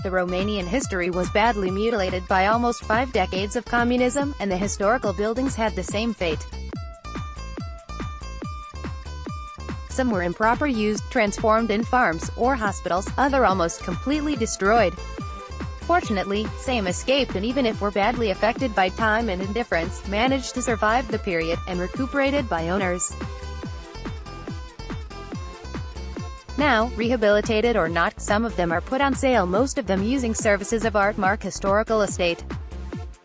The Romanian history was badly mutilated by almost 5 decades of communism, and the historical buildings had the same fate. Some were improper used, transformed in farms, or hospitals, other almost completely destroyed. Fortunately, some escaped and even if were badly affected by time and indifference, managed to survive the period, and recuperated by owners. Now, rehabilitated or not, some of them are put on sale, most of them using services of Artmark Historical Estate.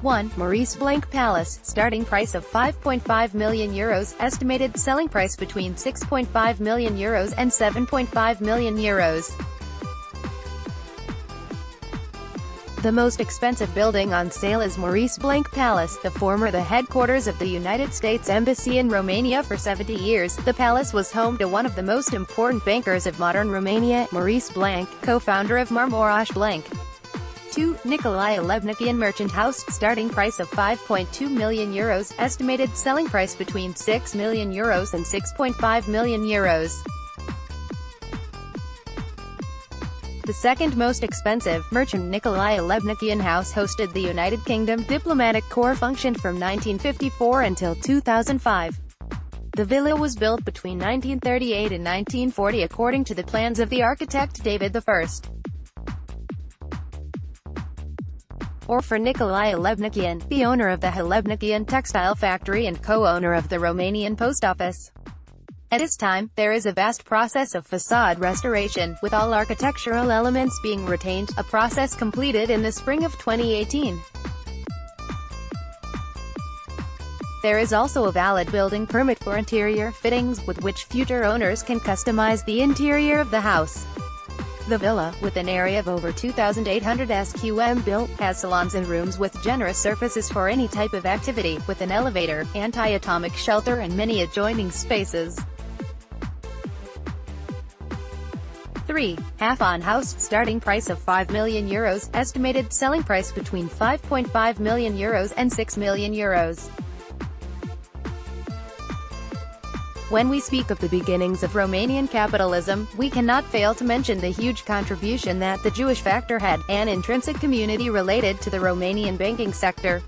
1. Maurice Blank Palace, starting price of €5.5 million, estimated selling price between €6.5 million and €7.5 million. The most expensive building on sale is Maurice Blank Palace, the headquarters of the United States Embassy in Romania for 70 years. The palace was home to one of the most important bankers of modern Romania, Maurice Blank, co-founder of Maurice Blank. 2. Nicolae Levnikian Merchant House, starting price of €5.2 million, estimated selling price between €6 million and €6.5 million. The second most expensive, merchant Nicolae Levnikian House hosted the United Kingdom Diplomatic Corps function from 1954 until 2005. The villa was built between 1938 and 1940 according to the plans of the architect David I. Or for Nicolae Levnikian, the owner of the Levnikian textile factory and co-owner of the Romanian post office. At this time, there is a vast process of facade restoration, with all architectural elements being retained, a process completed in the spring of 2018. There is also a valid building permit for interior fittings, with which future owners can customize the interior of the house. The villa, with an area of over 2,800 sqm built, has salons and rooms with generous surfaces for any type of activity, with an elevator, anti-atomic shelter and many adjoining spaces. 3. Half-on house, starting price of €5 million, estimated selling price between €5.5 million and €6 million. When we speak of the beginnings of Romanian capitalism, we cannot fail to mention the huge contribution that the Jewish factor had, an intrinsic community related to the Romanian banking sector.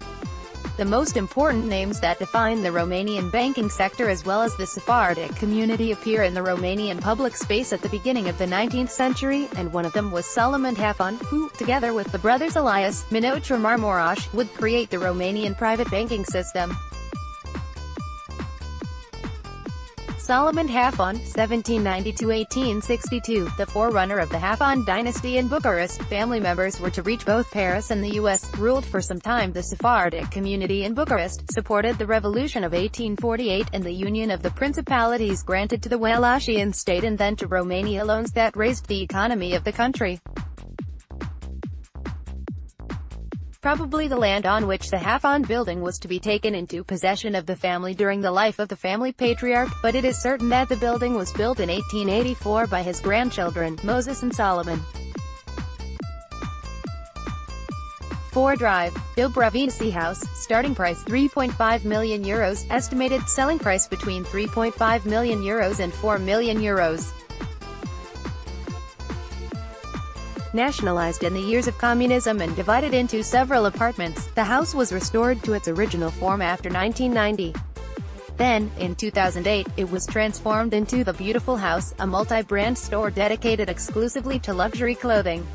The most important names that define the Romanian banking sector as well as the Sephardic community appear in the Romanian public space at the beginning of the 19th century, and one of them was Solomon Halfon, who, together with the brothers Elias, Minoche Marmoraș, would create the Romanian private banking system. Solomon Halfon, 1790–1862, the forerunner of the Halfon dynasty in Bucharest. Family members were to reach both Paris and the U.S., ruled for some time the Sephardic community in Bucharest, supported the Revolution of 1848 and the union of the principalities granted to the Wallachian state and then to Romania loans that raised the economy of the country. Probably the land on which the Halfon building was to be taken into possession of the family during the life of the family patriarch, but it is certain that the building was built in 1884 by his grandchildren, Moses and Solomon. 4 Drive, Dobrovici House, starting price €3.5 million, estimated selling price between €3.5 million and €4 million. Nationalized in the years of communism and divided into several apartments, the house was restored to its original form after 1990. Then, in 2008, it was transformed into the Beautiful House, a multi-brand store dedicated exclusively to luxury clothing.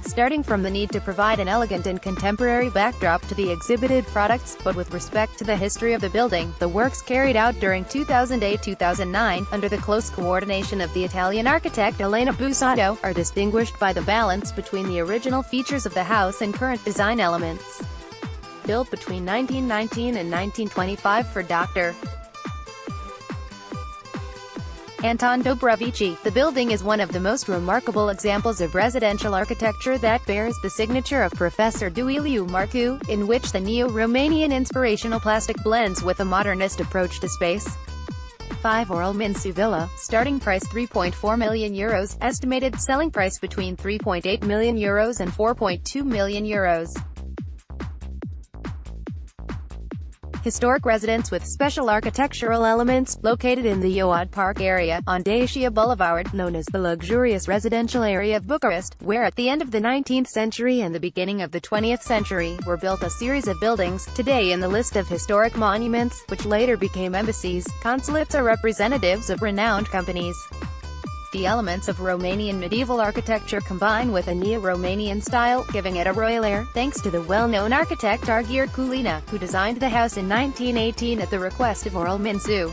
Starting from the need to provide an elegant and contemporary backdrop to the exhibited products, but with respect to the history of the building, the works carried out during 2008–2009, under the close coordination of the Italian architect Elena Busato, are distinguished by the balance between the original features of the house and current design elements. Built between 1919 and 1925 for Dr. Anton Dobrovici, the building is one of the most remarkable examples of residential architecture that bears the signature of Professor Duiliu Marcu, in which the neo-Romanian inspirational plastic blends with a modernist approach to space. 5 Oral Minsu Villa, starting price €3.4 million, estimated selling price between €3.8 million and €4.2 million. historic residence with special architectural elements, located in the Artmark area, on Dacia Boulevard, known as the luxurious residential area of Bucharest, where at the end of the 19th century and the beginning of the 20th century, were built a series of buildings, today in the list of historic monuments, which later became embassies, consulates or representatives of renowned companies. The elements of Romanian medieval architecture combine with a neo-Romanian style, giving it a royal air, thanks to the well-known architect Arghir Culina, who designed the house in 1918 at the request of Oral Minsu.